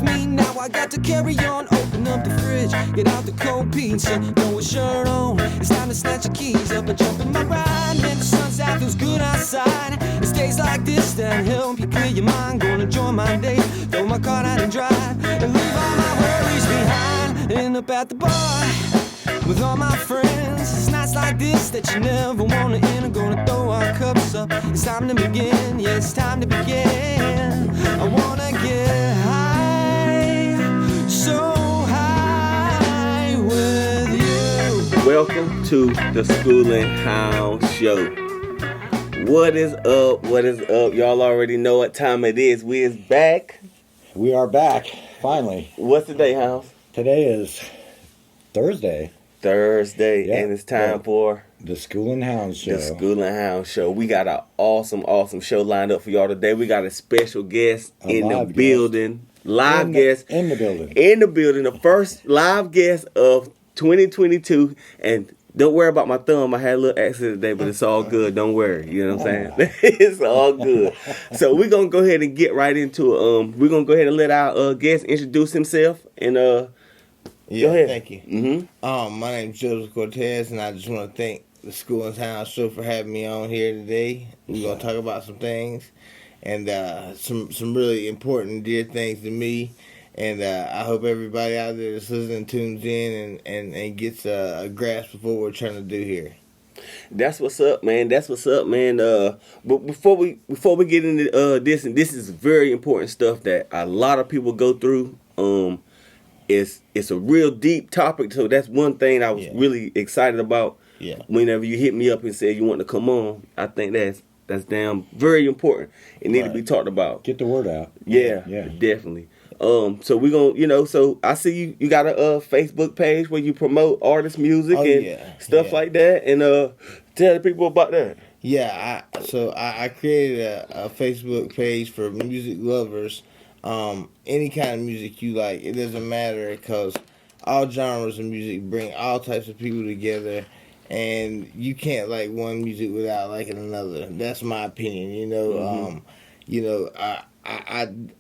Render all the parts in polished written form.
with me. Now I got to carry on. Open up the fridge, get out the cold pizza, throw a shirt on. It's time to snatch your keys up and jump in my ride. Man, the sun's out, feels good outside. It's days like this that help you clear your mind. Gonna enjoy my day, throw my car out and drive, and leave all my worries behind. End up at the bar with all my friends. It's nights like this that you never wanna end. I'm gonna throw our cups up. It's time to begin. Yeah, it's time to begin. I wanna get high, so high with you. Welcome to the Scoolin Hounds show. What is up? What is up? Y'all already know what time it is. We is back. We are back, finally. What's the day, House? Today is Thursday. Thursday, and it's time for the Scoolin Hounds show. The Scoolin Hounds show. We got an awesome show lined up for y'all today. We got a special guest in the building. Live guest. In the building. In the building. The first live guest of 2022. And don't worry about my thumb. I had a little accident today, but it's all good. Don't worry. You know what I'm saying? It's all good. So we're going to go ahead and get right into it. We're going to go ahead and let our guest introduce himself. And yeah, go ahead. Thank you. Mm-hmm. My name is Joseph Cortes, and I just want to thank the Scoolin Hounds show for having me on here today. We're going to talk about some things, and some really important, dear things to me. And I hope everybody out there that's listening tunes in and gets a grasp of what we're trying to do here. That's what's up, man. That's what's up, man. But before we get into this, and this is very important stuff that a lot of people go through. It's a real deep topic, so that's one thing I was really excited about. Yeah. Whenever you hit me up and said you want to come on, I think that's damn very important. It need to be talked about. Get the word out. Yeah, definitely. So we gonna, so I see you got a Facebook page where you promote artist music and stuff like that, and tell the people about that. Yeah, I created a Facebook page for music lovers. Any kind of music you like, it doesn't matter, because all genres of music bring all types of people together, and you can't like one music without liking another. That's my opinion.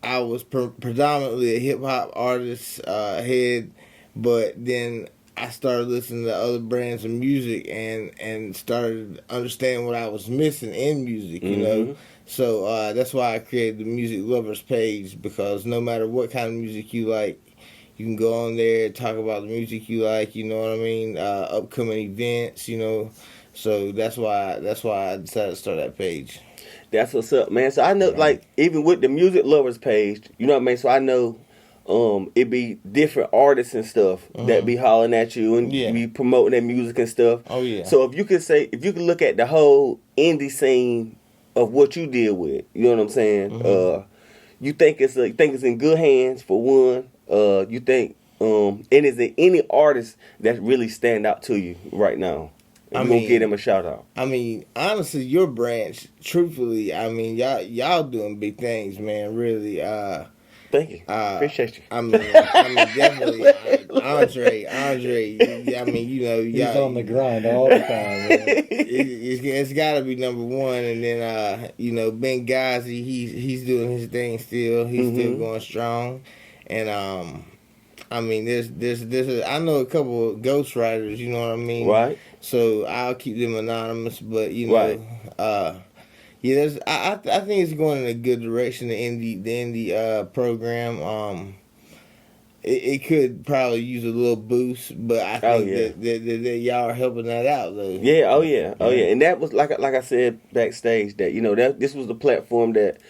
I was predominantly a hip hop artist head, but then I started listening to other brands of music and started understanding what I was missing in music. You know. So that's why I created the Music Lovers page, because no matter what kind of music you like, you can go on there and talk about the music you like, you know what I mean? Upcoming events, you know. So that's why I decided to start that page. That's what's up, man. So I know, like, even with the Music Lovers page, you know what I mean? So I know it be different artists and stuff that be hollering at you and be promoting their music and stuff. Oh, yeah. So if you could look at the whole indie scene of what you deal with, you know what I'm saying? You think it's in good hands, for one. You think and is there any artist that really stand out to you right now? I'm gonna give them a shout out. I mean, honestly, your branch, truthfully, I mean, y'all doing big things, man. Really. Thank you. Appreciate you. I mean, definitely, Andre. I mean, you know, he's on the grind all the time. Man. It's got to be number one, and then Benghazi, he's doing his thing still. He's still going strong, and I mean, I know a couple of ghostwriters. You know what I mean? Right. So I'll keep them anonymous, but you know, I think it's going in a good direction. The indie program, it could probably use a little boost, but I think that y'all are helping that out though. Yeah, and that was like I said backstage, that that this was the platform that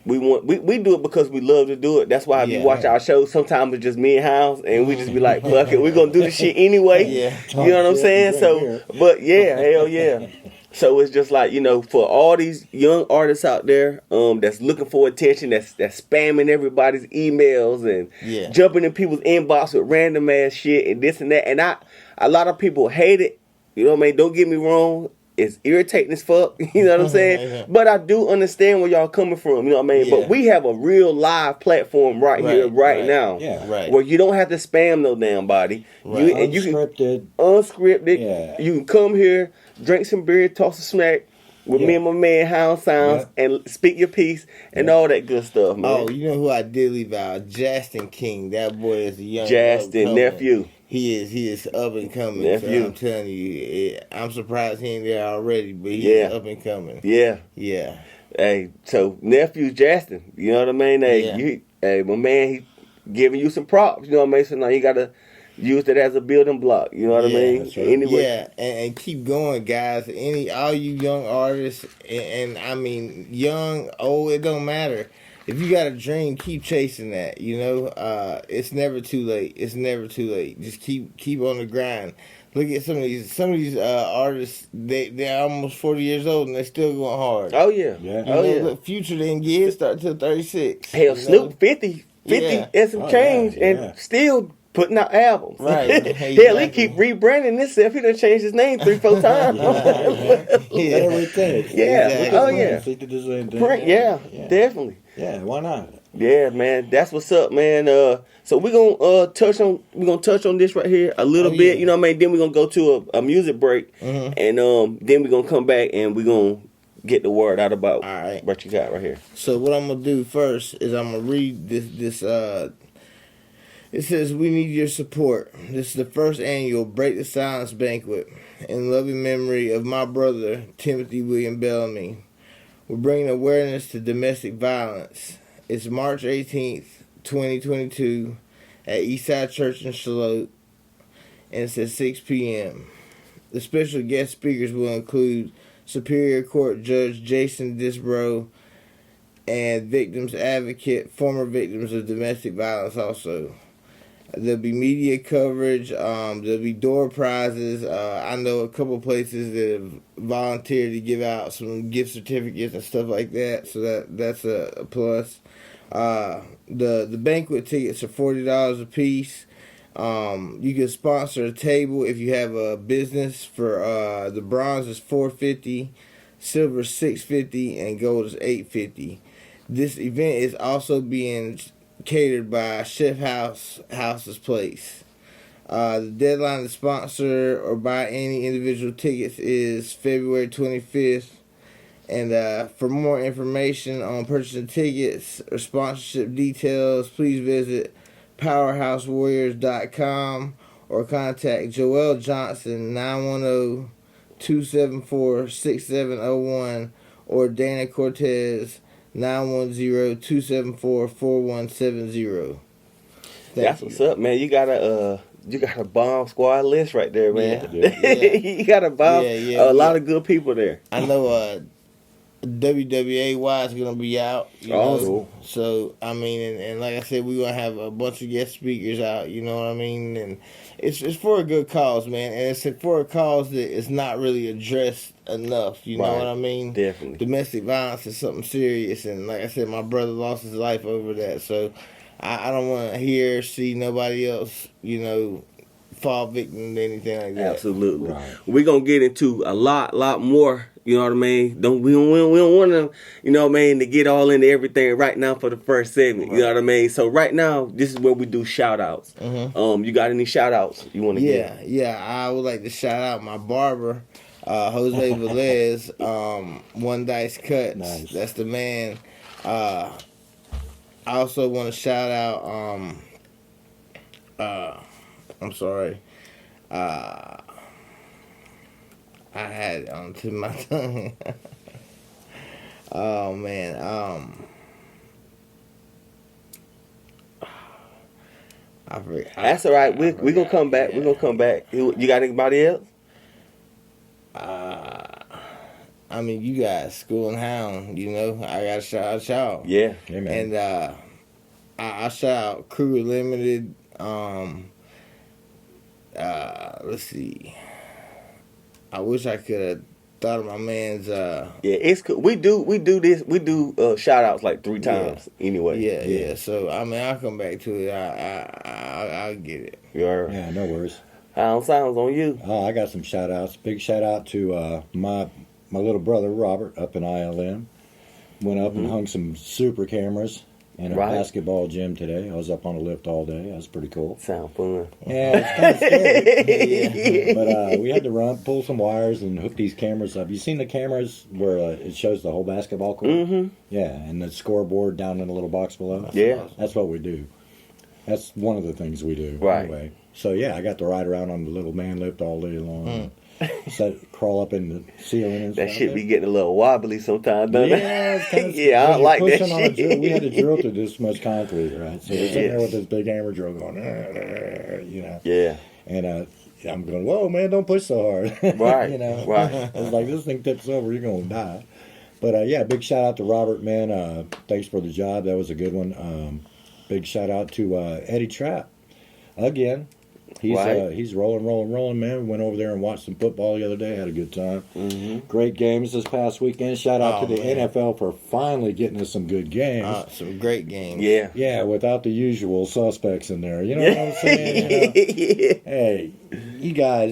we want. We do it because we love to do it. That's why if you watch our shows, sometimes it's just me and House, and we just be like, fuck it, we're gonna do this shit anyway. You know what I'm saying? So, but hell yeah. So it's just like, for all these young artists out there that's looking for attention, that's spamming everybody's emails and jumping in people's inbox with random ass shit and this and that. And a lot of people hate it. You know what I mean? Don't get me wrong. It's irritating as fuck. You know what I'm saying? But I do understand where y'all coming from. You know what I mean? But we have a real live platform right here, right now. Yeah. Where you don't have to spam no damn body. Right. You Unscripted. Unscripted. Yeah. You can come here, drink some beer, toss a snack, with me and my man Hound Sounds and Speak Your Piece and all that good stuff, man. Oh, you know who I did leave out? Justin King. That boy is a young Justin, nephew. He is up and coming. Nephew. So I'm telling you, I'm surprised he ain't there already, but he's up and coming. Yeah. Yeah. Hey, so nephew Justin, you know what I mean? Hey, my man, he giving you some props, you know what I mean? So now you gotta use it as a building block, you know what I mean? That's right. Anyway. Yeah, and keep going, guys. All you young artists, and I mean young, old, it don't matter. If you got a dream, keep chasing that. You know, it's never too late. It's never too late. Just keep on the grind. Look at some of these artists. They're almost 40 years old and they're still going hard. Oh yeah, Look, Future didn't get his start till 36. Hell, Snoop 50 and some change, and still putting out albums. Right. Hell, he keep rebranding himself. He done changed his name 3-4 times. Everything. Yeah. Exactly. Oh yeah. They did the same thing. Yeah, definitely. Yeah, why not? Yeah, man, that's what's up, man. So we're gonna touch on this right here a little bit. You know what I mean? Then we're gonna go to a music break, and then we're gonna come back and we're gonna get the word out about what you got right here. So what I'm gonna do first is I'm gonna read this. It says, "We need your support. This is the first annual Break the Silence banquet in loving memory of my brother Timothy William Bellamy. We're bringing awareness to domestic violence. It's March 18th, 2022 at Eastside Church in Charlotte, and it's at 6 p.m. The special guest speakers will include Superior Court Judge Jason Disbrow and victims advocate, former victims of domestic violence also. There'll be media coverage. There'll be door prizes. I know a couple places that have volunteered to give out some gift certificates and stuff like that. So that's a plus. The banquet tickets are $40 a piece. You can sponsor a table if you have a business. For the bronze is $450, silver is $650, and gold is $850. This event is also being catered by Chef House's Place. The deadline to sponsor or buy any individual tickets is February 25th. And for more information on purchasing tickets or sponsorship details, please visit powerhousewarriors.com or contact Joel Johnson 910-274-6701 or Dana Cortes 910-274-4170. That's what's up, man. You got a bomb squad list right there, man. Yeah. You got a bomb. A lot of good people there. I know WWAY is gonna be out. You know? Cool. So I mean, and like I said, we're gonna have a bunch of guest speakers out. You know what I mean? And it's for a good cause, man. And it's for a cause that is not really addressed enough. You know what I mean? Definitely. Domestic violence is something serious, and like I said, my brother lost his life over that. So I don't want to hear, see nobody else, you know, fall victim to anything like that. Absolutely. Right. We're gonna get into a lot more. You know what I mean? We don't want to, you know what I mean, to get all into everything right now for the first segment. You know what I mean? So right now, this is where we do shout outs. You got any shout outs you want to get? Yeah. I would like to shout out my barber, Jose Velez, One Dice Cuts. Nice. That's the man. I also want to shout out, I'm sorry, I had it on to my tongue. Oh man, I forgot. That's all right. We gonna come back. Yeah. We gonna come back. You got anybody else? I mean, you guys, Scoolin Hounds, you know, I gotta shout out y'all. Yeah. Amen. And I shout out Crew Limited. Let's see. I wish I could have thought of my man's. Yeah, it's cool. We do this. We do shout outs like 3 times anyway. Yeah. So I mean, I'll come back to it. I'll get it. Yeah, no worries. Sounds on you. I got some shout outs. Big shout out to my little brother Robert up in ILM. Went up and hung some super cameras in a basketball gym today. I was up on a lift all day. That was pretty cool. Sound fun. Yeah, it's kind of scary. But we had to pull some wires and hook these cameras up. You seen the cameras where it shows the whole basketball court? Mm-hmm. Yeah, and the scoreboard down in the little box below? Yeah. That's what we do. That's one of the things we do. Right. Anyway. So, yeah, I got to ride around on the little man lift all day long. Crawl up in the ceiling and That stuff. shit be getting a little wobbly sometimes, doesn't it? Yeah, it's kind of, yeah, I don't like that shit. We had to drill through this much concrete, right? So we're sitting there with this big hammer drill going, you know. Yeah. And I'm going, whoa, man, don't push so hard. Right. You know. Right. I was like, this thing tips over, you're going to die. But, yeah, big shout out to Robert, man. Thanks for the job. That was a good one. Big shout out to Eddie Trapp. Again. He's rolling, man. We went over there and watched some football the other day. Had a good time. Mm-hmm. Great games this past weekend. Shout out to the NFL for finally getting us some good games. Some great games. Yeah. Yeah, without the usual suspects in there. You know what I'm saying? You know? Hey,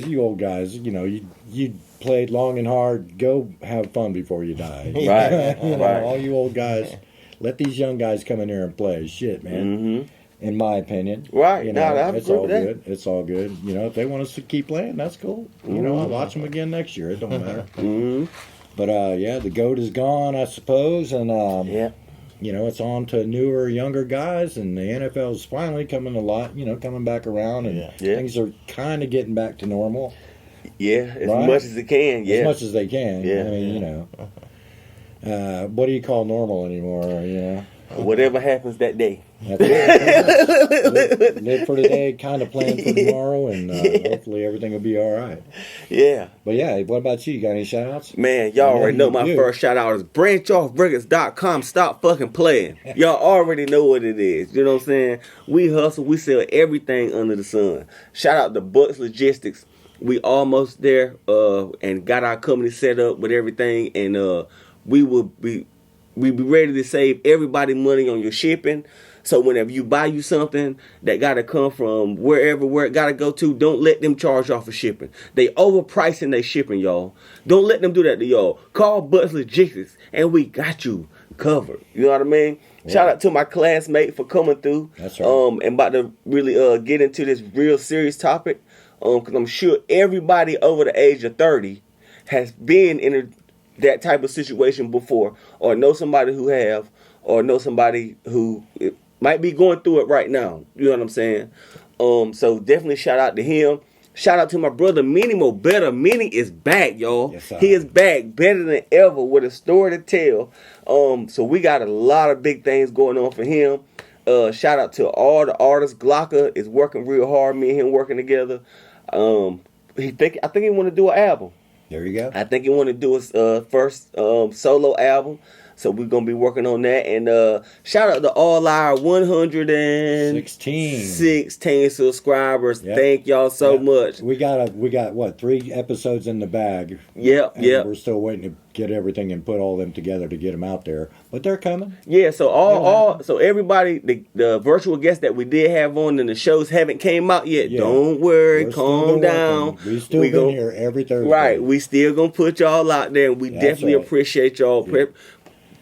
you old guys, you know, you played long and hard. Go have fun before you die. Right. You know, all you old guys, let these young guys come in here and play. Shit, man. Mm-hmm. In my opinion. Right. You know, it's all good. It's all good. You know, if they want us to keep playing, that's cool. You know, I'll watch them again next year. It don't matter. Mm-hmm. But, yeah, the GOAT is gone, I suppose. And, you know, it's on to newer, younger guys. And the NFL's finally coming back around. And things are kind of getting back to normal. Yeah, as much as it can. Yeah. As much as they can. Yeah. I mean, you know. What do you call normal anymore, you know? Whatever happens that day. Live for today, kind of plan for tomorrow, and hopefully everything will be all right. Yeah. But yeah, what about you? Got any shout outs? Man, y'all already know my first shout out is branchoffrecords.com. Stop fucking playing. Y'all already know what it is. You know what I'm saying? We hustle, we sell everything under the sun. Shout out to Bucks Logistics. We almost there and got our company set up with everything, and we be ready to save everybody money on your shipping. So whenever you buy you something that got to come from where it got to go to, don't let them charge off for shipping. They overpricing their shipping, y'all. Don't let them do that to y'all. Call Bucks Logistics, and we got you covered. You know what I mean? Yeah. Shout out to my classmate for coming through. That's right. And about to really get into this real serious topic. Because I'm sure everybody over the age of 30 has been in that type of situation before, or know somebody who have, or know somebody who might be going through it right now. You know what I'm saying? So definitely shout out to him. Shout out to my brother Minnie Mo Better. Minnie is back, y'all. Yes, he is back better than ever with a story to tell. So we got a lot of big things going on for him. Shout out to all the artists. Glocka is working real hard. Me and him working together. I think he want to do an album. There you go. I think he want to do his first solo album. So we're going to be working on that. And shout out to all our 116 subscribers. Yep. Thank y'all so much. We got what, 3 episodes in the bag. Yep. We're still waiting to get everything and put all them together to get them out there. But they're coming. Yeah, so so everybody, the virtual guests that we did have on and the shows haven't came out yet. Yeah. Don't worry, calm down. We still been here every Thursday. Right, we still going to put y'all out there, and we definitely appreciate y'all. Yeah.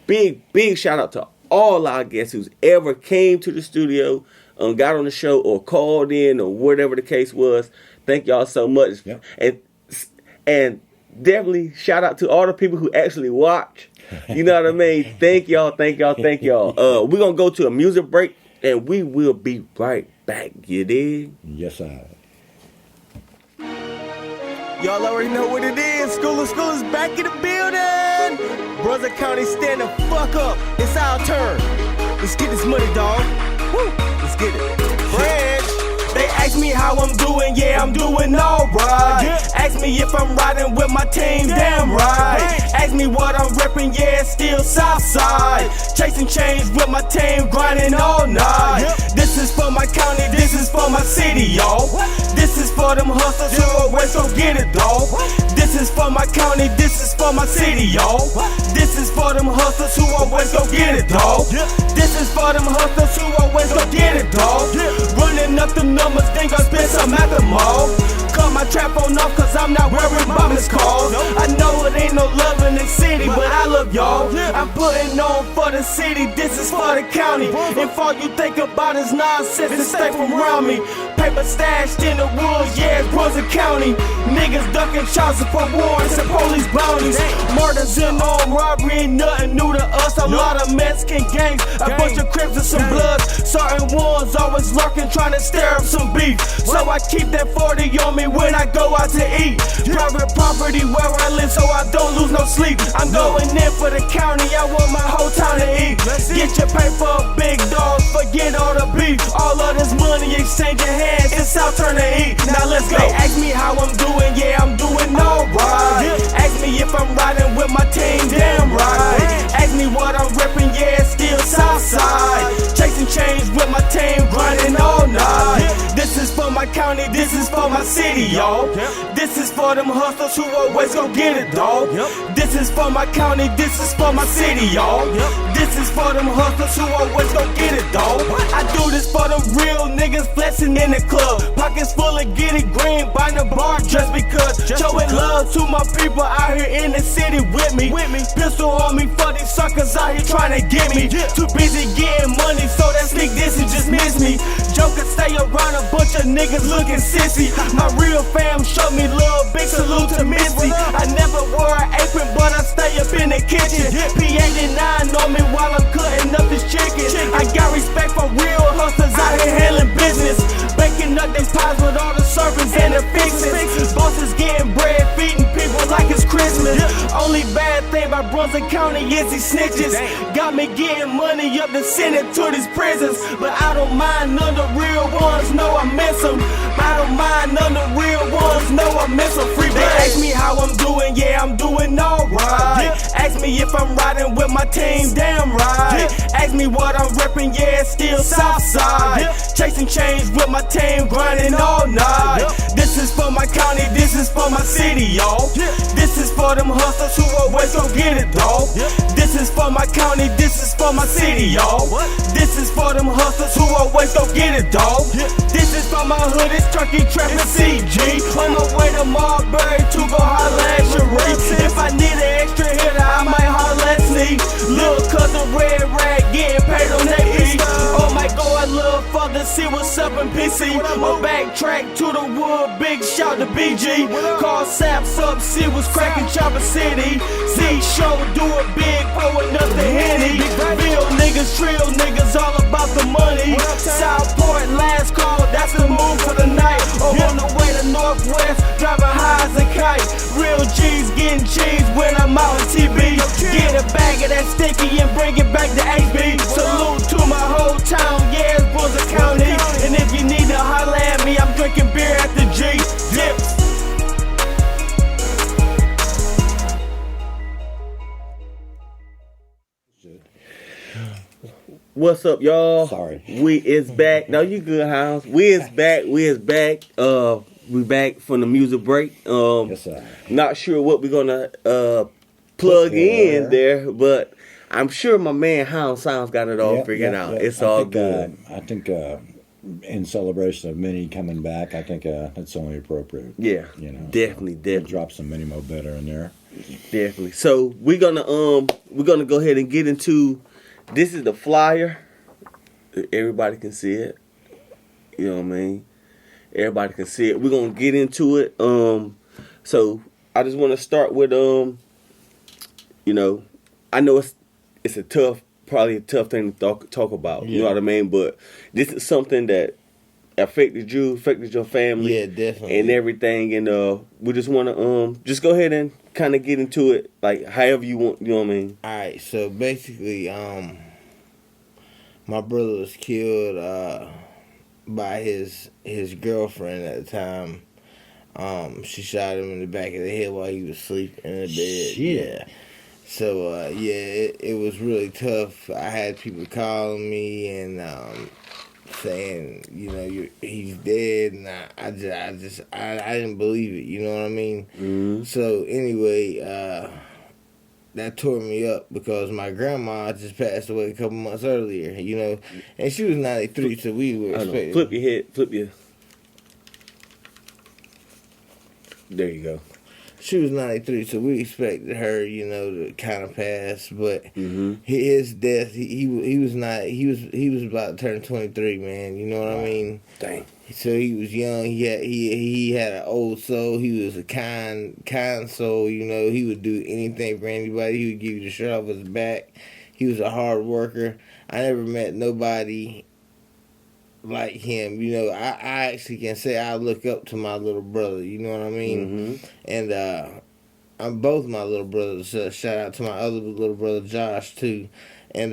Big shout out to all our guests who's ever came to the studio, got on the show, or called in, or whatever the case was. Thank y'all so much. Yep. And definitely shout out to all the people who actually watch. You know what I mean? Thank y'all. We're going to go to a music break, and we will be right back. You dig? Yes, sir. Y'all already know what it is. School is back in the building. Brother County, stand the fuck up. It's our turn. Let's get this money, dog. Woo. Let's get it. French. They ask me how I'm doing, yeah, I'm doing alright. Ask me if I'm riding with my team, damn right. Ask me what I'm reppin', yeah, still Southside. Chasing change with my team, grinding all night. This is for my county, this is for my city, y'all. This is for them hustlers who always go get it, dawg. This is for my county, this is for my city, y'all. This is for them hustlers who always go get it, dawg. This is for them hustlers who always go get it, dawg. Running up them numbers, think I spent some at the mall. Call my my trap on off, cause I'm not worried about his calls. I know it ain't no love in the city, but I love y'all. I'm putting on for the city, this is for the county. If all you think about is nonsense, then stay from around me. Paper stashed in the woods, yeah, it's Brunswick County. Niggas ducking child support warrants and police bounties. Murders and armed robbery ain't nothing new to us. A lot of Mexican gangs, a bunch of Crips and some Bloods. Certain ones always lurking, trying to stir up some beef. So I keep that 40 on me when I go out to eat. Private property where I live, so I don't lose no sleep. I'm going in for the county, I want my whole town to eat. Get your paper, big dogs, forget all the beef. All of this money exchanging hands, it's our turn to eat. Now let's go. They ask me how I'm doing, yeah, I'm doing alright. Ask me if I'm riding with my team, damn right. Ask me what I'm reppin', yeah, still Southside. Chasing change with my team, grinding all night. This is for my county, this is for my city, y'all. This is for them hustlers who always gon' get it, dawg. This is for my county, this is for my city, y'all. This is for them hustlers who always gon' get it, dawg. I do this for them real niggas flexing in the club. Pockets full of getty green, buying the bar just because. Showing love to my people out here in the city with me. Pistol on me for these suckers out here trying to get me. Too busy getting money, so that sneak this and just miss me. Joker stay around a bunch of niggas looking sissy. My real fam showed me love, big salute to Missy. I never wore an apron, but I stay up in the kitchen. P89 on me while I'm cutting up this chicken. I got respect for real hustlers out here handling business. Baking up them pies with all the servants and the fixins. Bosses getting bread, feeding people like it's Christmas. Only bad thing about Brunswick County is these snitches. Got me getting money up to send it to these prisons. But I don't mind none of the real ones, no I miss them. I don't mind none of the real ones, no I miss them. Free they ask me how I'm doing, yeah I'm doing alright. Ask me if I'm riding with my team, damn right. Ask me what I'm reppin', yeah still Southside. Chasing change with my team, grinding all night. This is for my county, this is for my city, y'all. This is for them hustlers who always gon' get it, dawg. This is for my county, this is for my city, y'all. This is for them hustlers who always gon' get it, dawg. This is for my hood, it's Turkey Trap and CG. On my way to Marbury to go holla at Cherie. If I need an extra hitter, I might holla at Sneak. Lil' cousin Red Rag getting paid on that beat. Oh my God, a little further, see what's up in PC. Or backtrack to the wood, big shout to BG. Call Saps up, see what's crackin' Chopper City. See show, do it big, pouring up the Henny. Real niggas, trill niggas, all about the money. Southport, last call, that's the move for the night. Or on the way to Northwest, driving high as a kite. Real G's getting cheese when I'm out in TB. Get a bag of that sticky and bring it back to HB. Salute to my whole town, yeah, it's Brunswick County. And if you need to holler at me, I'm drinking beer at the G. Dips. What's up, y'all? Sorry. We is back. No, you good, Hounds. We is back. We back from the music break. Yes, sir. Not sure what we're gonna plug in there, but I'm sure my man Hound Sounds got it all figured out. It's all good. I think in celebration of Minnie coming back, I think that's only appropriate. Yeah, you know, definitely. Drop some Minnie Mo better in there. Definitely. So we're gonna go ahead and get into. This is the flyer. Everybody can see it. You know what I mean? Everybody can see it. We're gonna get into it. So I just want to start with you know, I know it's probably a tough thing to talk about. You know what I mean? But this is something that affected you, affected your family, Yeah, definitely, and everything. And we just want to just go ahead and kind of get into it, like however you want. You know what I mean? All right. So basically, my brother was killed by his girlfriend at the time. She shot him in the back of the head while he was sleeping in the bed. Shit. Yeah. So it was really tough. I had people calling me and saying, you know, he's dead, and I didn't believe it. You know what I mean? Mm-hmm. So anyway, that tore me up because my grandma just passed away a couple months earlier. You know, and she was 93, so we were expecting. Flip your head, flip your. There you go. She was 93, so we expected her, you know, to kind of pass. But Mm-hmm. his death, he was not. He was about to turn 23, man. You know what I mean? Dang. So he was young. He had an old soul. He was a kind soul. You know, he would do anything for anybody. He would give you the shirt off his back. He was a hard worker. I never met nobody like him. You know, I actually can say I look up to my little brother. You know what I mean? Mm-hmm. And I'm both my little brothers. Shout out to my other little brother Josh too. And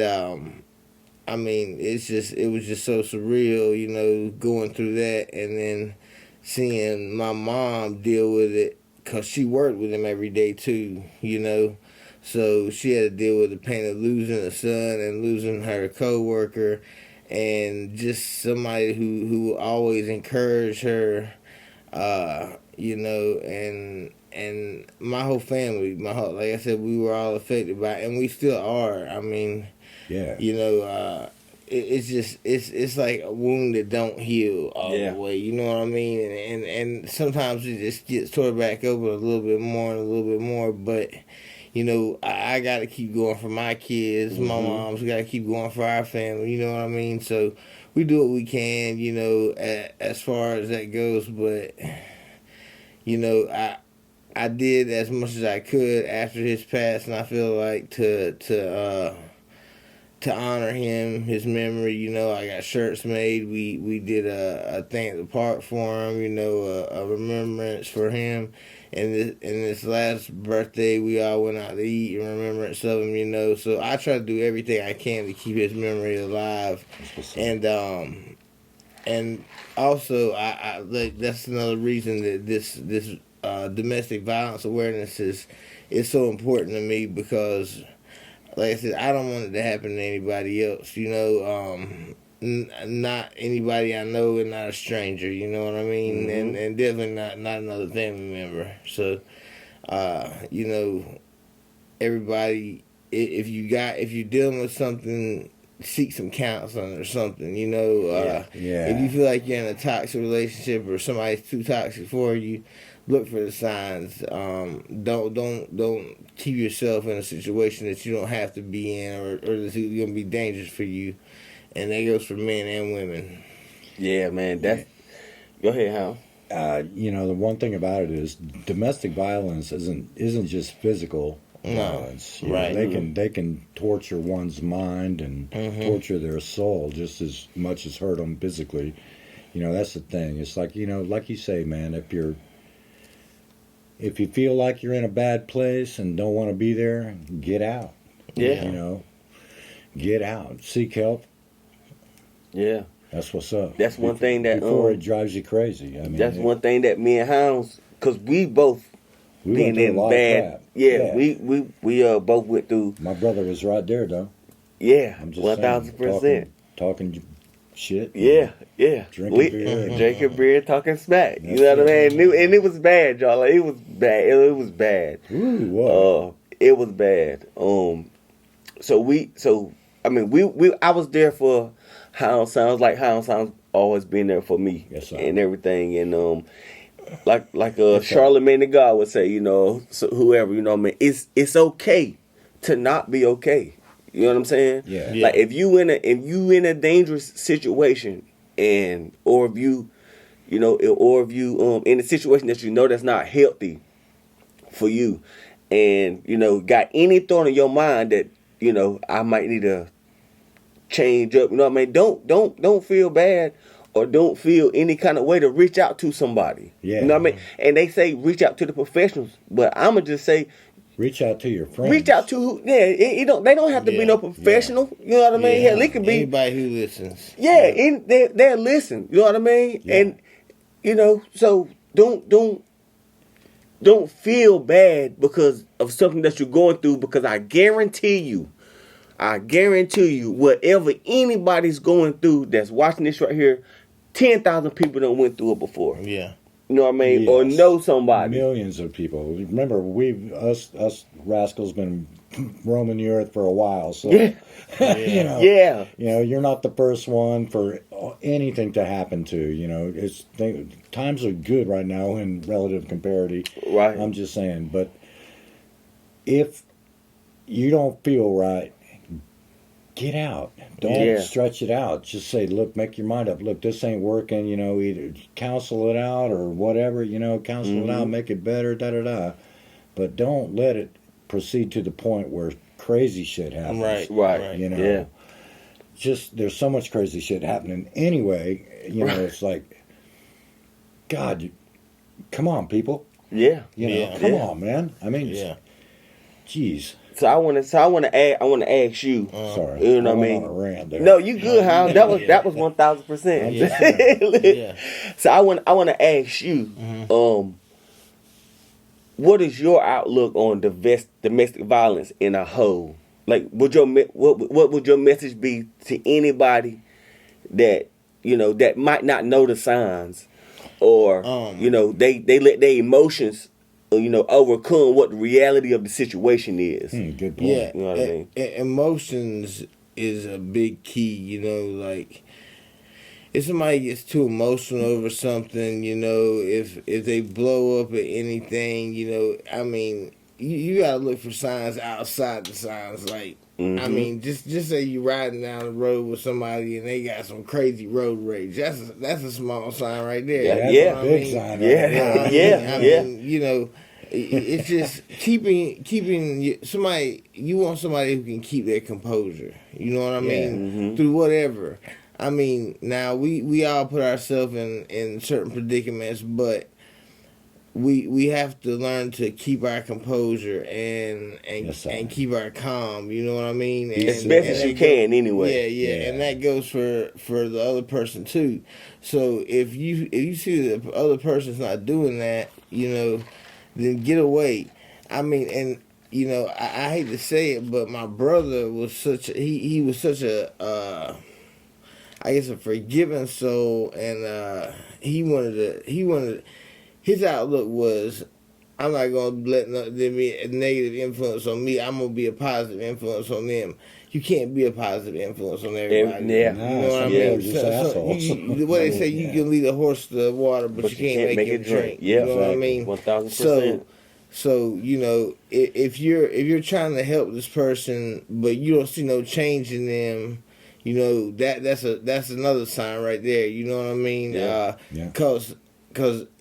I mean, it was just so surreal, you know, going through that, and then seeing my mom deal with it, cause she worked with him every day too, you know. So she had to deal with the pain of losing a son and losing her coworker, and just somebody who always encouraged her, you know, and my whole family, like I said, we were all affected by it, and we still are. I mean, Yeah. you know, it's just it's like a wound that don't heal all the way. You know what I mean? And sometimes it just gets tore back open a little bit more and a little bit more, but. You know, I got to keep going for my kids. Mm-hmm. My mom's got to keep going for our family. You know what I mean? So we do what we can, you know, as far as that goes. But, you know, I did as much as I could after his passing. I feel like to honor him, his memory. You know, I got shirts made. We did a thing at the park for him. You know, a remembrance for him. And this last birthday, we all went out to eat in remembrance of him, you know. So I try to do everything I can to keep his memory alive. And also, I like that's another reason that this domestic violence awareness is so important to me, because, like I said, I don't want it to happen to anybody else, you know. Not anybody I know, and not a stranger. You know what I mean? Mm-hmm. And definitely not another family member. So, you know, everybody, if you're dealing with something, seek some counseling or something. You know, if you feel like you're in a toxic relationship or somebody's too toxic for you, look for the signs. Don't keep yourself in a situation that you don't have to be in, or that's going to be dangerous for you. And that goes for men and women. Yeah, man. Go ahead, Hal. You know, the one thing about it is domestic violence isn't just physical violence. Right. They can torture one's mind and torture their soul just as much as hurt them physically. You know, that's the thing. It's like, you know, like you say, man, if you feel like you're in a bad place and don't want to be there, get out. Yeah. You know, get out. Seek help. Yeah. That's what's up. That's one thing that before it drives you crazy. I mean, that's one thing that me and Hounds, because we both been in bad. Yeah, we both went through. My brother was right there though. Yeah, I'm just 1,000%. Talking shit. Yeah. Drinking beer, talking smack. You know what I mean? And it was bad, y'all. Like, it was bad. It was bad. Ooh, what? It was bad. I was there for Hound Sounds. Like Hound Sounds always been there for me. Yes, sir. And everything. And like Charlamagne the God would say, you know, so whoever, you know what I mean, it's okay to not be okay. You know what I'm saying? Yeah. Like if you in a dangerous situation, or if you in a situation that you know that's not healthy for you, and you know got any thought in your mind that, you know, I might need to change up, you know what I mean? Don't feel bad or don't feel any kind of way to reach out to somebody. Yeah. You know what I mean? And they say reach out to the professionals, but I'ma just say reach out to your friends. Reach out to they don't have to be no professional. You know what I mean? Hell, it can be anybody who listens. Yeah, they'll listen. You know what I mean? Yeah. And you know, so don't feel bad because of something that you're going through, because I guarantee you, whatever anybody's going through that's watching this right here, 10,000 people done went through it before. Yeah. You know what I mean? Yes. Or know somebody. Millions of people. Remember, us rascals been roaming the earth for a while, so Yeah. you know, you're not the first one for anything to happen to. You know, times are good right now in relative comparity. Right. I'm just saying, but if you don't feel right, get out. Don't stretch it out. Just say, look, make your mind up. Look, this ain't working. You know, either counsel it out or whatever. You know, counsel it out, make it better. Da da da. But don't let it proceed to the point where crazy shit happens. Right. You know, just there's so much crazy shit happening anyway. You know, it's like, God, come on, people. Yeah. You know, come on, man. I mean, jeez. So I want to ask you. Sorry, you know what I mean? On a rant there. No, you good, Hound. That was 1000%. So I want to ask you, what is your outlook on domestic violence in a whole? Like, what would your message be to anybody that that might not know the signs, or they let their emotions overcome what the reality of the situation is? Good point. Yeah, you know what I mean? Emotions is a big key. You know, like if somebody gets too emotional over something, if they blow up at anything, I mean, you gotta look for signs outside the signs. Like, I mean, just say you riding down the road with somebody and they got some crazy road rage. That's a small sign right there. Yeah, big sign. I mean, it's just keeping somebody. You want somebody who can keep their composure. You know what I mean? Through whatever. I mean, now we all put ourselves in certain predicaments, but we have to learn to keep our composure and keep our calm. You know what I mean? As best as you can, anyway. Yeah, and that goes for the other person too. So if you see the other person's not doing that, then get away. I mean, and I hate to say it, but my brother was he was such a I guess a forgiving soul, and he wanted his outlook was, I'm not gonna let them be a negative influence on me. I'm gonna be a positive influence on them. You can't be a positive influence on everybody. Yeah. You know what I mean? What they say, you can lead a horse to water, but you can't make him drink. Yeah, you know what I mean? 1000%. So if you're trying to help this person, but you don't see no change in them, that's another sign right there. You know what I mean? Because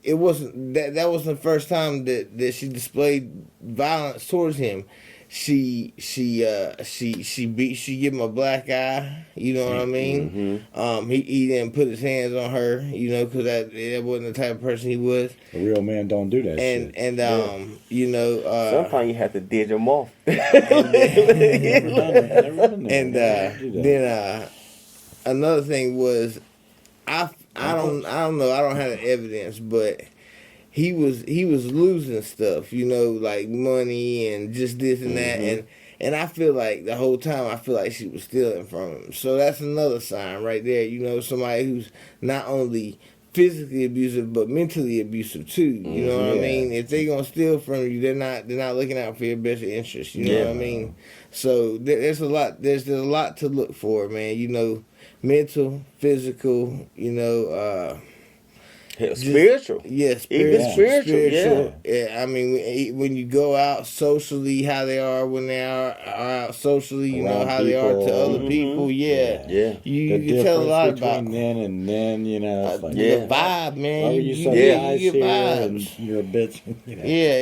it wasn't that wasn't the first time that she displayed violence towards him. She gave him a black eye. You know what I mean? He didn't put his hands on her. Because that wasn't the type of person he was. A real man don't do that. Sometimes you have to dig them off. Then another thing was, I don't know. I don't have the evidence, but he was losing stuff, like money and just this and that, and I feel like the whole time I feel like she was stealing from him. So that's another sign right there. Somebody who's not only physically abusive but mentally abusive too. You know what I mean? If they gonna steal from you, they're not looking out for your best interest. You know what I mean? So there's a lot. There's a lot to look for, man. Mental, physical, spiritual. Spiritual. Yeah, I mean, when you go out socially, how they are when they are out socially, Around how they are to people. other people. Yeah. You The can tell a lot difference about between then and then. It's like, the vibe, man. Oh, You you get here vibes. and you're a bitch. Yeah,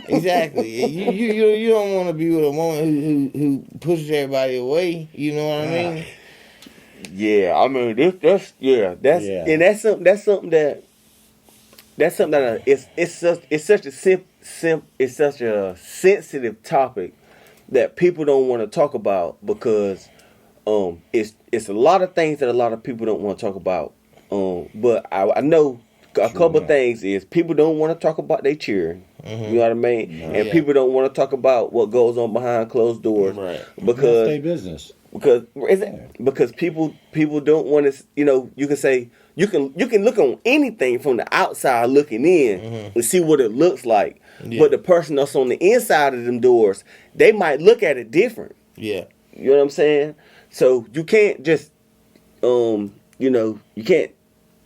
exactly. You don't want to be with a woman who pushes everybody away. You know what I mean? Yeah, I mean that's something that it's such a sensitive topic that people don't want to talk about, because it's a lot of things that a lot of people don't want to talk about. But I know a couple of things is people don't want to talk about their children. You know what I mean? And people don't want to talk about what goes on behind closed doors, because stay business. Because people don't want to. You know, you can say you can look on anything from the outside looking in and see what it looks like, but the person that's on the inside of them doors, they might look at it different. Yeah, you know what I'm saying? So you can't just you know, you can't.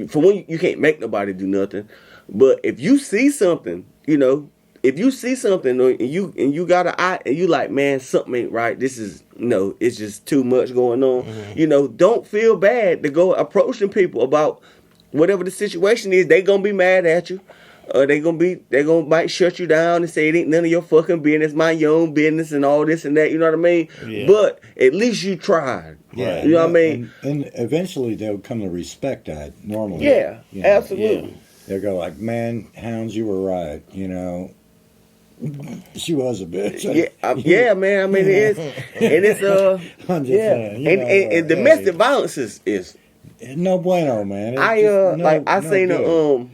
For one, you can't make nobody do nothing. But if you see something, you know, if you see something and you got an eye and you like, man, something ain't right. This is it's just too much going on. You know, don't feel bad to go approaching people about whatever the situation is. They gonna be mad at you. They gonna might shut you down and say it ain't none of your fucking business, mind your own business and all this and that. You know what I mean? Yeah. But at least you tried. Yeah, you know what I mean. And eventually they'll come to respect that. Normally, Yeah, you know, absolutely. Yeah. They'll go like, "Man, Hounds, you were right." You know, she was a bitch. Yeah, man. I mean, it's I'm just yeah, saying, you know, and domestic violence is no bueno, man. It's I just I no seen good.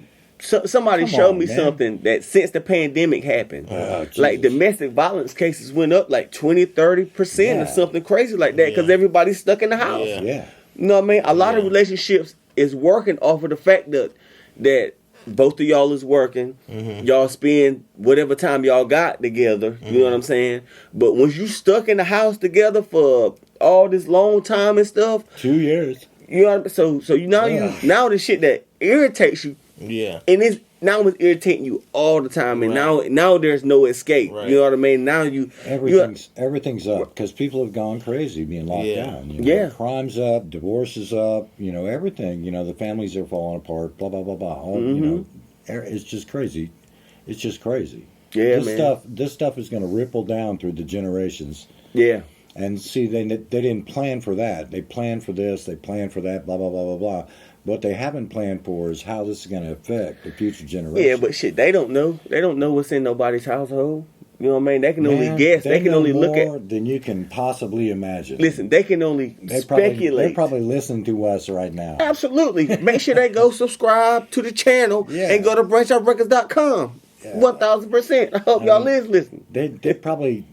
somebody Come showed on, me man. something that since the pandemic happened, like Jesus. domestic violence cases went up like 20-30% or Yeah. something crazy like that because everybody's stuck in the house. Yeah. Yeah, You know what I mean? A lot of relationships is working off of the fact that both of y'all is working. Y'all spend whatever time y'all got together. You know what I'm saying? But when you stuck in the house together for all this long time and stuff, 2 years. you know, so you now the shit that irritates you, Yeah. and it's irritating you all the time, and now there's no escape. Right. You know what I mean? Now Everything's up because people have gone crazy being locked down. You know? Yeah. Crime's up, divorce is up. You know, everything. You know, the families are falling apart. Blah blah blah blah. All, you know, it's just crazy. It's just crazy. Yeah, this man. This stuff is going to ripple down through the generations. Yeah. And see, they didn't plan for that. They planned for this. They planned for that. Blah blah blah blah blah. What they haven't planned for is how this is going to affect the future generations. Yeah, but shit, they don't know. They don't know what's in nobody's household. You know what I mean? They can only guess. They can know only look more at. than you can possibly imagine. Listen, they can only speculate. They're probably listening to us right now. Absolutely. Make sure they go subscribe to the channel and go to branchoutrecords.com. 1000%. I hope y'all is listening. They probably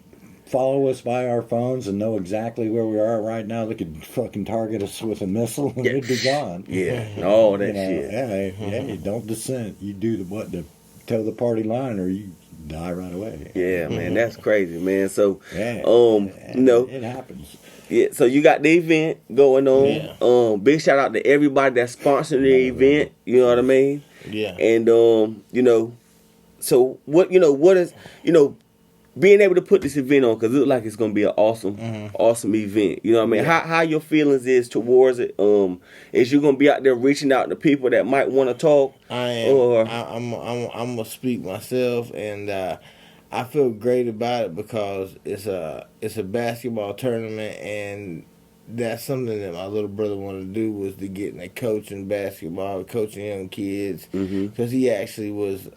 follow us by our phones and know exactly where we are right now. They could fucking target us with a missile and we'd be gone. Yeah, all that shit. Hey, don't dissent. You do to toe the party line or you die right away. Yeah, man, that's crazy, man. So, it happens. Yeah, so you got the event going on. Yeah. Big shout out to everybody that's sponsoring the event. You know what I mean? Yeah. And so what is being able to put this event on, because it looks like it's gonna be an awesome event. You know what I mean? How your feelings is towards it? Is you gonna be out there reaching out to people that might want to talk? I am. Or I'm gonna speak myself, and I feel great about it because it's a basketball tournament, and that's something that my little brother wanted to do, was to get in a coaching basketball, coaching young kids, because he actually was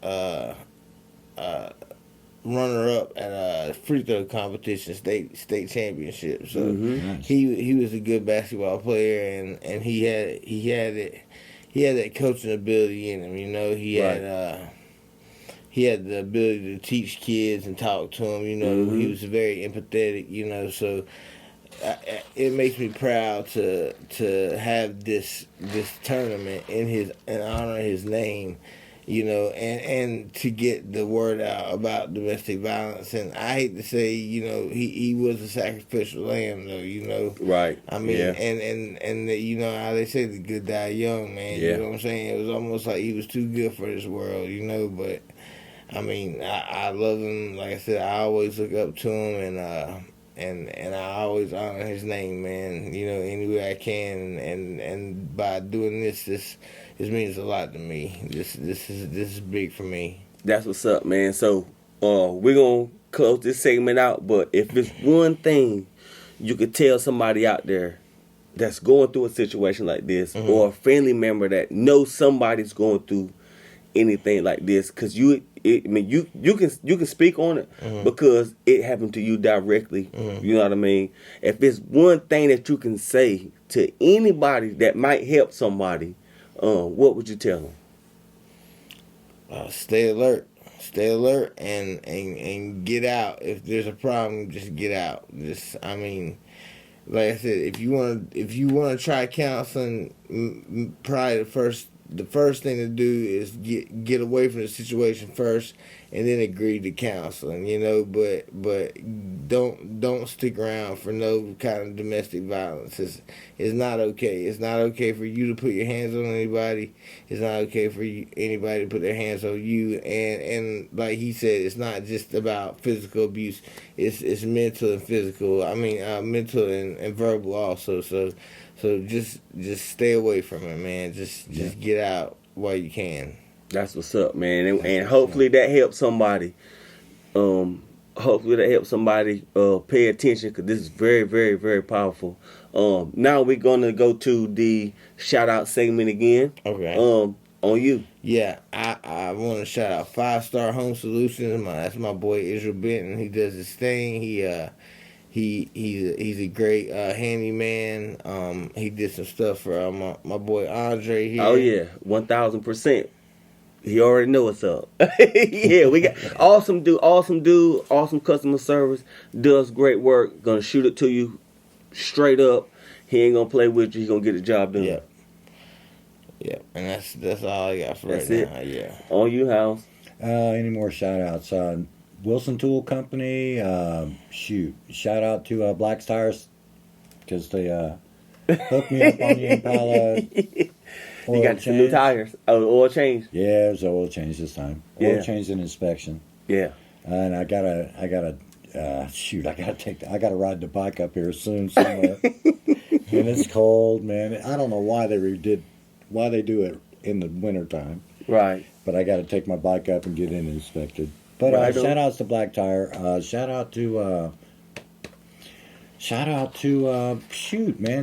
runner-up at a free throw competition, state championship. So he was a good basketball player, and he had that coaching ability in him. You know, he had the ability to teach kids and talk to them. You know, he was very empathetic. You know, so it makes me proud to have this tournament in honor of his name. You know, and to get the word out about domestic violence. And I hate to say, you know, he was a sacrificial lamb, though, you know. Right. I mean, and you know how they say the good die young, man. Yeah. You know what I'm saying? It was almost like he was too good for this world, you know. But, I mean, I love him. Like I said, I always look up to him, and I always honor his name, man, you know, any way I can. And by doing this means a lot to me. This is big for me. That's what's up, man. So we're gonna close this segment out, but if it's one thing you could tell somebody out there that's going through a situation like this, or a family member that knows somebody's going through anything like this, because you can speak on it because it happened to you directly. You know what I mean? If it's one thing that you can say to anybody that might help somebody, what would you tell them? Stay alert. stay alert and get out. If there's a problem, just get out. Like I said, if you want to try counseling, probably the first thing to do is get away from the situation first, and then agree to counseling. But don't stick around for no kind of domestic violence. It's not okay. It's not okay for you to put your hands on anybody. It's not okay for anybody to put their hands on you. And like he said, it's not just about physical abuse. It's mental and physical. Mental and verbal also. So just stay away from it, man. Just get out while you can. That's what's up, man. And hopefully that helps somebody. Hopefully that helps somebody pay attention, because this is very, very, very powerful. Now we're gonna go to the shout out segment again. Okay. On you. Yeah, I want to shout out 5 Star Home Solutions. That's my boy Israel Benton. He does his thing. He's a great handyman. He did some stuff for my boy Andre here. Oh yeah, 1000%. He already know what's up. Yeah, we got awesome dude, awesome customer service, does great work. Gonna shoot it to you straight up. He ain't gonna play with you. He gonna get the job done. Yep. And that's all I got for right now. Yeah. On you, House. Any more shout outs? Wilson Tool Company. Shout out to Black's Tires, because they hooked me up on the Impala. You got some new tires. Oh, oil change. Yeah, it was oil change this time. Oil change and inspection. Yeah. And I gotta ride the bike up here soon somewhere. And it's cold, man. I don't know why they do it in the wintertime. Right. But I gotta take my bike up and get it inspected. But shout outs to Black Tire. Shout out to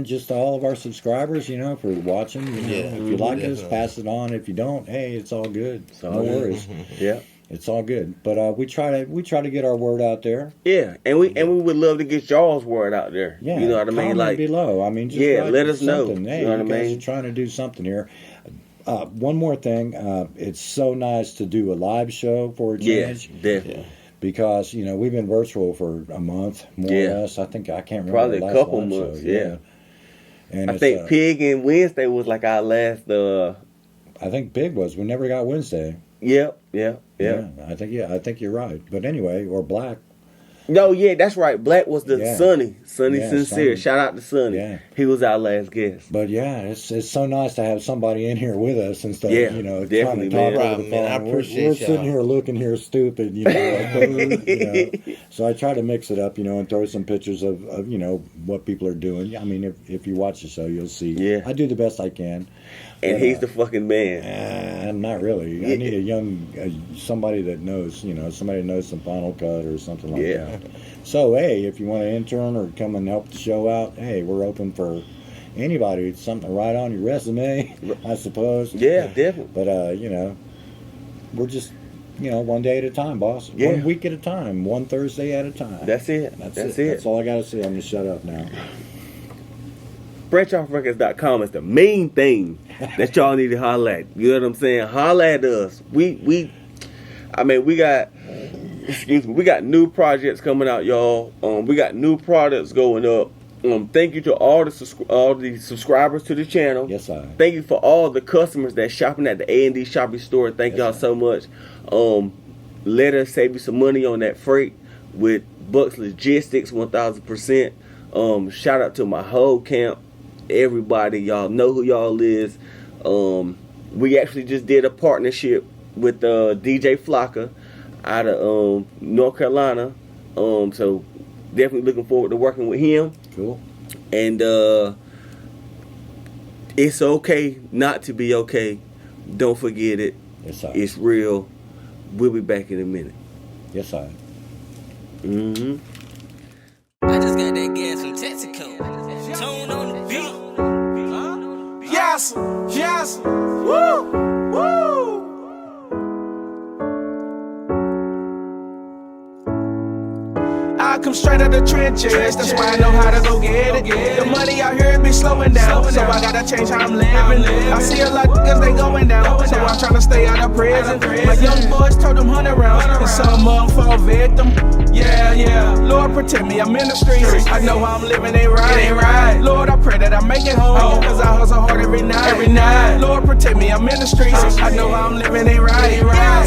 just all of our subscribers, for watching. If you like us, pass it on. If you don't, hey, it's all good. No worries. Yeah. It's all good. But we try to get our word out there. Yeah, and we would love to get y'all's word out there. Yeah. You know what I mean? Comment below. Just let us know. Hey, you know what I mean? Guys are trying to do something here. One more thing. It's so nice to do a live show for a change. Yeah, definitely. Because, we've been virtual for a month, more or less. I can't remember. Probably the last a couple live months, show. yeah. And I think Pig and Wednesday was like our last. I think Pig was. We never got Wednesday. Yeah. I think you're right. But anyway, or Black. No, yeah, that's right. Black was the Sonny Sincere. Sonny. Shout out to Sonny. Yeah. He was our last guest. But yeah, it's so nice to have somebody in here with us instead of trying to talk man. over the phone. I appreciate we're sitting here looking here stupid, So I try to mix it up, and throw some pictures of what people are doing. I mean, if you watch the show, you'll see. Yeah. I do the best I can. And he's the fucking man. Not really. I need a young somebody that knows, somebody that knows some Final Cut or something like that. So, hey, if you want to intern or come and help the show out, hey, we're open for anybody. It's something to write on your resume, I suppose. Yeah, definitely. But, we're just, one day at a time, boss. Yeah. 1 week at a time. 1 Thursday at a time. That's it. That's it. That's all I got to say. I'm going to shut up now. BranchOffRecords.com is the main thing that y'all need to holler at. You know what I'm saying? Holler at us. We got new projects coming out, y'all. We got new products going up. Thank you to all the subscribers to the channel. Yes, sir. Thank you for all the customers that's shopping at the A&D shopping store. Thank y'all so much. Let us save you some money on that freight with Bucks Logistics, 1000%. Shout out to my whole camp. Everybody, y'all know who y'all is. We actually just did a partnership with DJ Flocka out of North Carolina. So definitely looking forward to working with him. Cool. And it's okay not to be okay. Don't forget it. Yes, sir. It's real. We'll be back in a minute. Yes, sir. Mm-hmm. I just got that gas from Texaco. Tone on the beat. Yes, yes, woo, woo. I come straight out the trenches, that's why I know how to go get it. The money out here be slowing down, so I gotta change how I'm living. I see a lot of niggas, they going down, so I'm trying to stay out of prison. My young boys told them 100 rounds, and some of them fall victim. Yeah, Lord protect me, I'm in the streets. I know how I'm living ain't right. Lord, I pray that I make it home, cause I hustle hard every night. Lord protect me, I'm in the streets. I know how I'm living ain't right.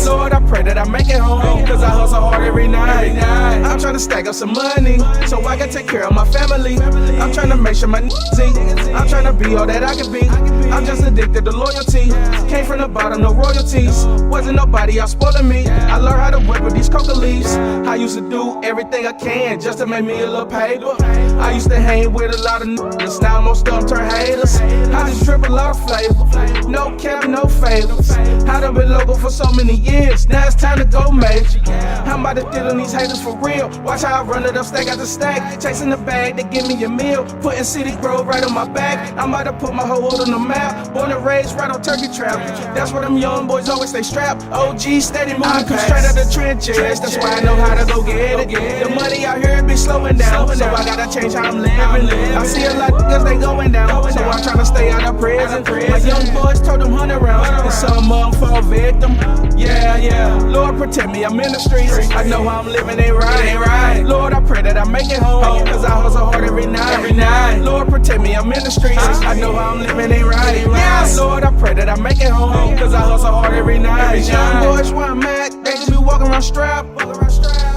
Lord, I pray that I make it home, cause I hustle hard every night. I'm trying to stack up some money, so I can take care of my family. I'm trying to make sure my niggas eat. I'm trying to be all that I can be. I'm just addicted to loyalty. Came from the bottom, no royalties. Wasn't nobody out spoiling me. I learned how to work with these coca leaves. I used to do everything I can just to make me a little paper. I used to hang with a lot of niggas, now most of them turn haters. I just drip a lot of flavor, no cap, no favors. I done been local for so many years, now it's time to go major. I'm about to deal on these haters for real. Watch how I run it up stack after stack, chasing the bag to give me a meal, putting City Grove right on my back. I'm about to put my whole hood on the map, born and raised right on Turkey Trap. That's where them young boys always stay strapped. OG steady moving, I come straight out the trenches, that's why I know how to go get it. The money out here be slowing down, so I gotta change how I'm living. I see a lot of niggas, they going down, so I'm trying to stay out of prison. My young boys told them 100 rounds, and some of them fall victim. Yeah, Lord protect me, I'm in the streets. I know how I'm living ain't right. Lord, I pray that I make it home, cause I hustle hard every night. Lord protect me, I'm in the streets. I know how I'm living ain't right. Lord, I pray that I make it home, cause I hustle hard every night. Young boys where I'm at, they just be walking around strapped,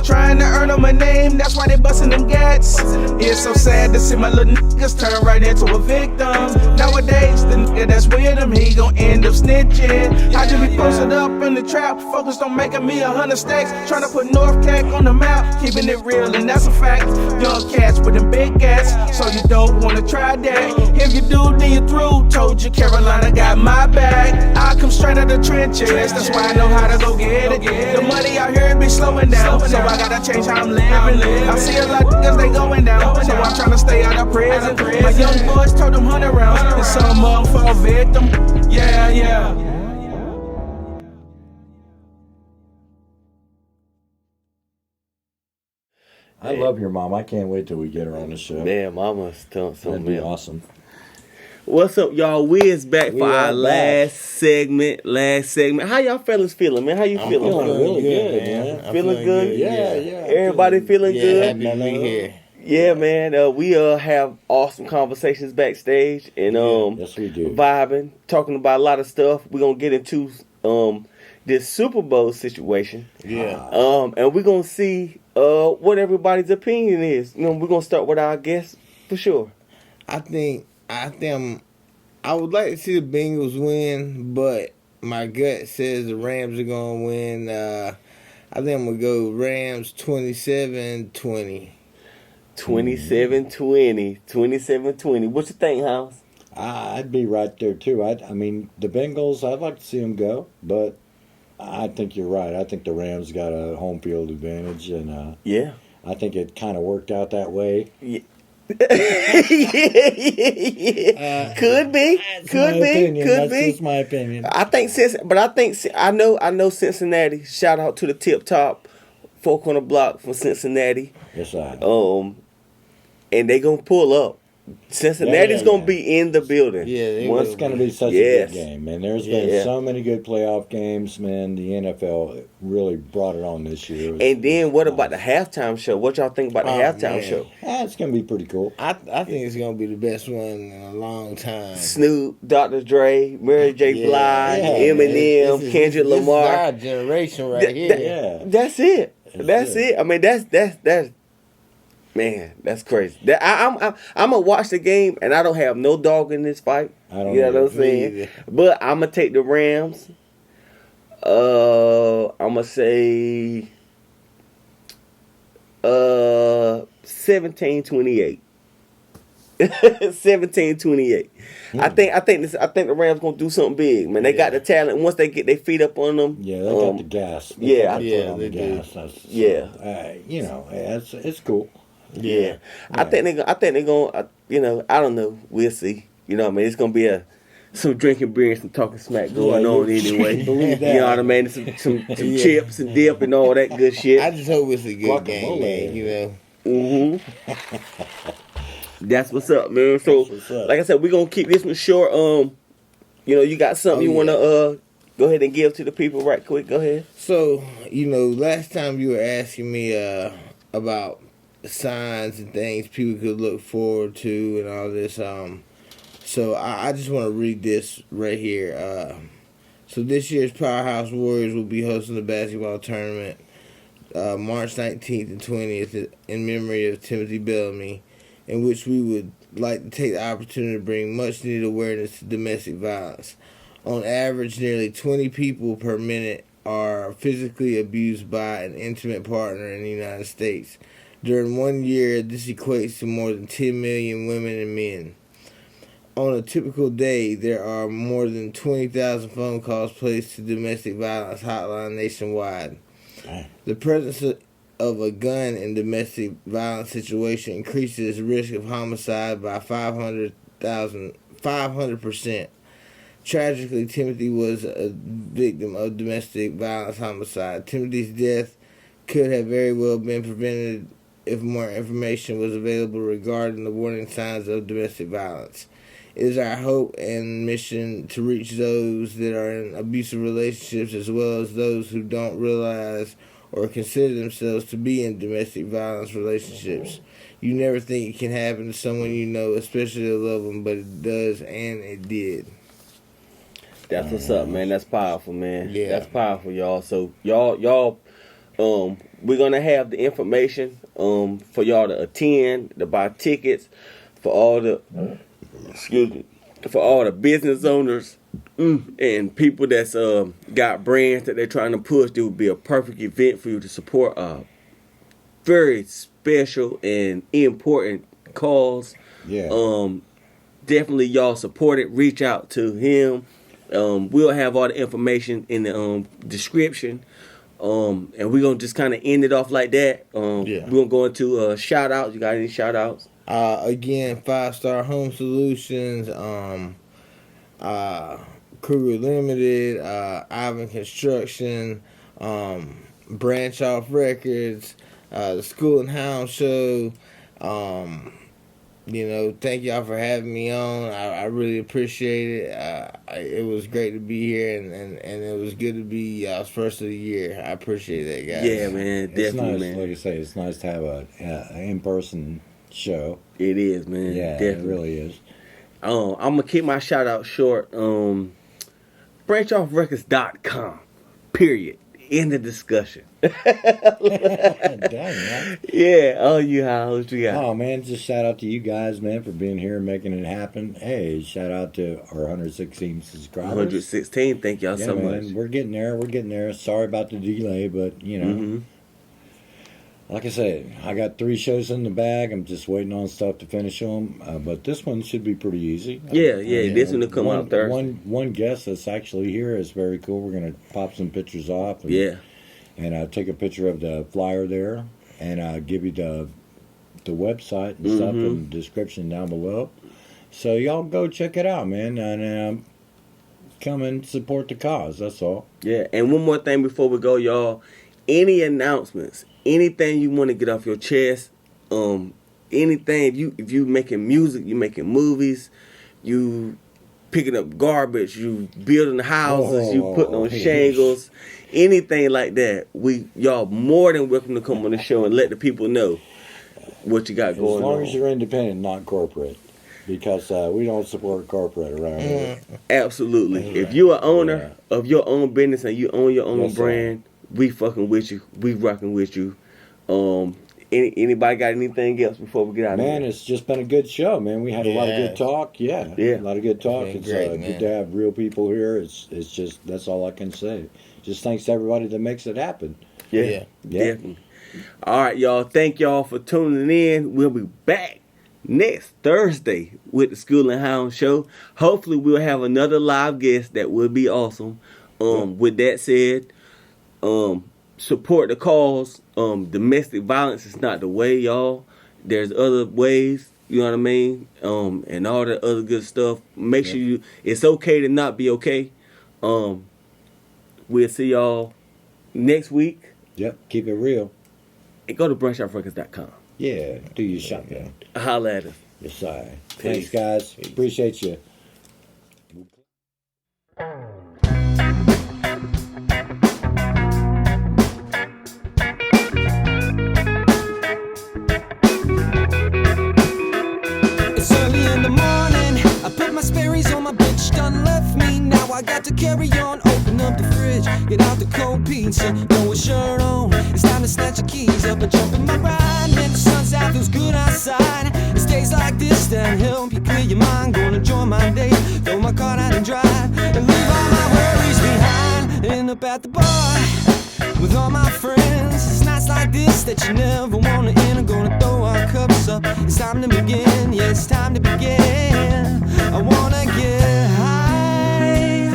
trying to earn on my name, that's why they bustin' them gats. It's so sad to see my little niggas turn right into a victim. Nowadays, the nigga that's with him, he gon' end up snitching. I just be posted up in the trap, focused on making me 100 stacks. Tryna put North Cac on the map, keeping it real, and that's a fact. Young cats with them big cats, so you don't wanna try that. If you do, then you through. Told you Carolina got my back. I come straight out the trenches, that's why I know how to go get it. The money out here be slowing down, so I gotta change how I'm living. I see a lot of niggas, they going down, so I'm trying to stay out of prison. My young boys told them 100 rounds, and some of them fall victim. Yeah. I love your mom. I can't wait till we get her on the show. Man, mama's telling something. That'd be awesome. What's up, y'all? We is back for our last segment. How y'all fellas feeling, man? How you feeling? Feeling really good, man. I'm feeling good? Yeah. Everybody feeling good? Happy to be here. Yeah, man. We have awesome conversations backstage and yes, we do. Vibing, talking about a lot of stuff. We're gonna get into this Super Bowl situation. Yeah. And we're gonna see what everybody's opinion is. We're gonna start with our guests for sure. I would like to see the Bengals win, but my gut says the Rams are going to win. I think I'm going to go Rams 27-20. 27-20. What you think, House? I'd be right there, too. I mean, the Bengals, I'd like to see them go, but I think you're right. I think the Rams got a home field advantage, and yeah, I think it kind of worked out that way. Yeah. Could be. That's just my opinion. I know Cincinnati. Shout out to the tip top folk on the block from Cincinnati. Yes, I. And they gonna pull up. Cincinnati's gonna be in the building. Yeah, it's gonna be such a good game, man. There's been so many good playoff games, man. The NFL really brought it on this year. And then what about the halftime show? What y'all think about the halftime show? It's gonna be pretty cool. I think it's gonna be the best one in a long time. Snoop, Dr. Dre, Mary J. Blige, Eminem, Kendrick Lamar. This is our generation right here. That's it. That's it. I mean, that's. Man, that's crazy. I'm gonna watch the game, and I don't have no dog in this fight. I don't. You know what I'm saying? But I'm gonna take the Rams. I'm gonna say 17-28. 17-28. I think the Rams gonna do something big, man. They got the talent. Once they get their feet up on them, they got the gas. They gas. It's cool. Yeah. I think they're gonna. I don't know. We'll see. You know what I mean? It's gonna be some drinking beer and some talking smack going on anyway. Believe that. You know what I mean? Some chips and dip and all that good shit. I just hope it's a good game, man. That's what's up, man. So, what's up. like I said, we're gonna keep this one short. You got something you wanna go ahead and give to the people right quick. Go ahead. So, last time you were asking me about signs and things people could look forward to and all this. So I just want to read this right here. So this year's Powerhouse Warriors will be hosting the basketball tournament March 19th and 20th in memory of Timothy Bellamy, in which we would like to take the opportunity to bring much needed awareness to domestic violence. On average, nearly 20 people per minute are physically abused by an intimate partner in the United States. During 1 year, this equates to more than 10 million women and men. On a typical day, there are more than 20,000 phone calls placed to domestic violence hotline nationwide. The presence of a gun in domestic violence situation increases the risk of homicide by 500%. Tragically, Timothy was a victim of domestic violence homicide. Timothy's death could have very well been prevented if more information was available regarding the warning signs of domestic violence. It is our hope and mission to reach those that are in abusive relationships as well as those who don't realize or consider themselves to be in domestic violence relationships. You never think it can happen to someone you know, especially a loved one, but it does, and it did. That's what's up, man. That's powerful, man. Yeah. That's powerful, y'all. So y'all, we're gonna have the information for y'all to attend, to buy tickets, for all the business owners and people that's got brands that they're trying to push. It would be a perfect event for you to support a very special and important cause. Yeah. Definitely y'all support it. Reach out to him. We'll have all the information in the description. And we're going to just kind of end it off like that. We're going to go into shout outs. You got any shout outs? Again, 5-Star Home Solutions, Kruger Limited, Ivan Construction, Branch Off Records, the Scoolin Hounds show. Thank y'all for having me on. I really appreciate it. It was great to be here, and it was good to be y'all's first of the year. I appreciate that, guys. Yeah, man, It's definitely, nice, man. like I say, it's nice to have an in-person show. It is, man. Yeah, definitely. it really is. I'm going to keep my shout out short. BranchOffRecords.com. Period. End of discussion. Dang, man. Yeah. Oh, you hoes, you got. Oh, man, just shout out to you guys, man, for being here and making it happen. Hey, shout out to our 116 subscribers. 116. Thank y'all so man, much. We're getting there. Sorry about the delay, but, like I said, I got 3 shows in the bag. I'm just waiting on stuff to finish them. But this one should be pretty easy. Yeah. This one will come out Thursday. One guest that's actually here is very cool. We're going to pop some pictures off. And take a picture of the flyer there. And give you the website and stuff in the description down below. So y'all go check it out, man. And come and support the cause. That's all. Yeah. And one more thing before we go, y'all. Any announcements, anything you want to get off your chest, anything, if you making music, you making movies, you picking up garbage, you building houses, you putting on shingles, anything like that, y'all more than welcome to come on the show and let the people know what you got going on. As long as you're independent, not corporate. Because we don't support corporate around here. Absolutely. If you're an owner of your own business and you own your own brand, we fucking with you. We rocking with you. Anybody got anything else before we get out of here? Man, it's just been a good show, man. We had a lot of good talk. Yeah. A lot of good talk. It's great, good to have real people here. It's just, that's all I can say. Just thanks to everybody that makes it happen. Yeah. Definitely. All right, y'all. Thank y'all for tuning in. We'll be back next Thursday with the Scoolin Hounds show. Hopefully we'll have another live guest that will be awesome. With that said, support the cause. Domestic violence is not the way, y'all. There's other ways, you know what I mean? And all the other good stuff. Make sure it's okay to not be okay. We'll see y'all next week. Yep, keep it real. And go to branchoffrecords.com. Yeah, do your shotgun. Holla at us. Yes, sir. Thanks, guys. Appreciate you. It's early in the morning. I put my Sperry's on, my bitch done left me. Now I got to carry on. Open up the fridge, get out the cold pizza, throw a shirt on. It's time to snatch your keys up and jump in my ride. Man, the sun's out, feels good outside. It's days like this that help you clear your mind. Gonna enjoy my day, throw my car out and drive, and leave all my worries behind. End up at the bar with all my friends. It's nights like this that you never wanna end. I'm gonna throw our cups up. It's time to begin. Yeah, it's time to begin. I wanna get high,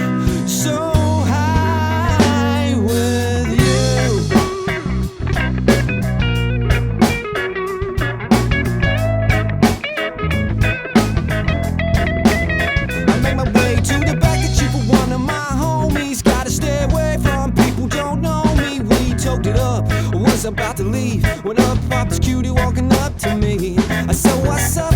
so high with you. I make my way to the back of you for one of my homies. Gotta stay away from people don't know me. We toked it up, was about to leave when up popped this cutie walking up to me. I said, what's up?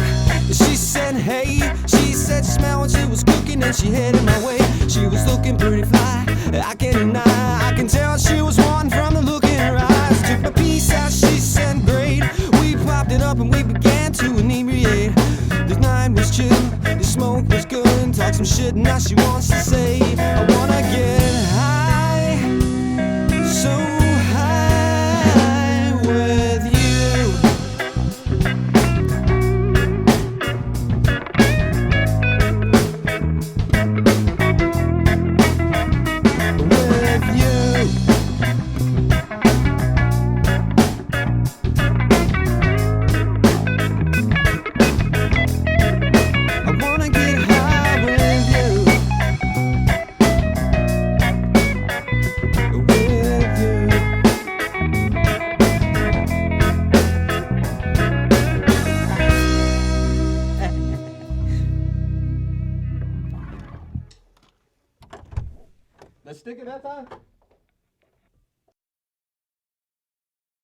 She said, hey. She said she smelled when she was cooking and she headed my way. She was looking pretty fly, I can't deny. I can tell she was one from the look in her eyes. Took my piece out, she said, great. We popped it up and we began to inebriate. The night was chill, the smoke was good. Talk some shit, now she wants to say, I wanna get high, so high with you. With you. I wanna get high with you. With you. Let's stick it that time.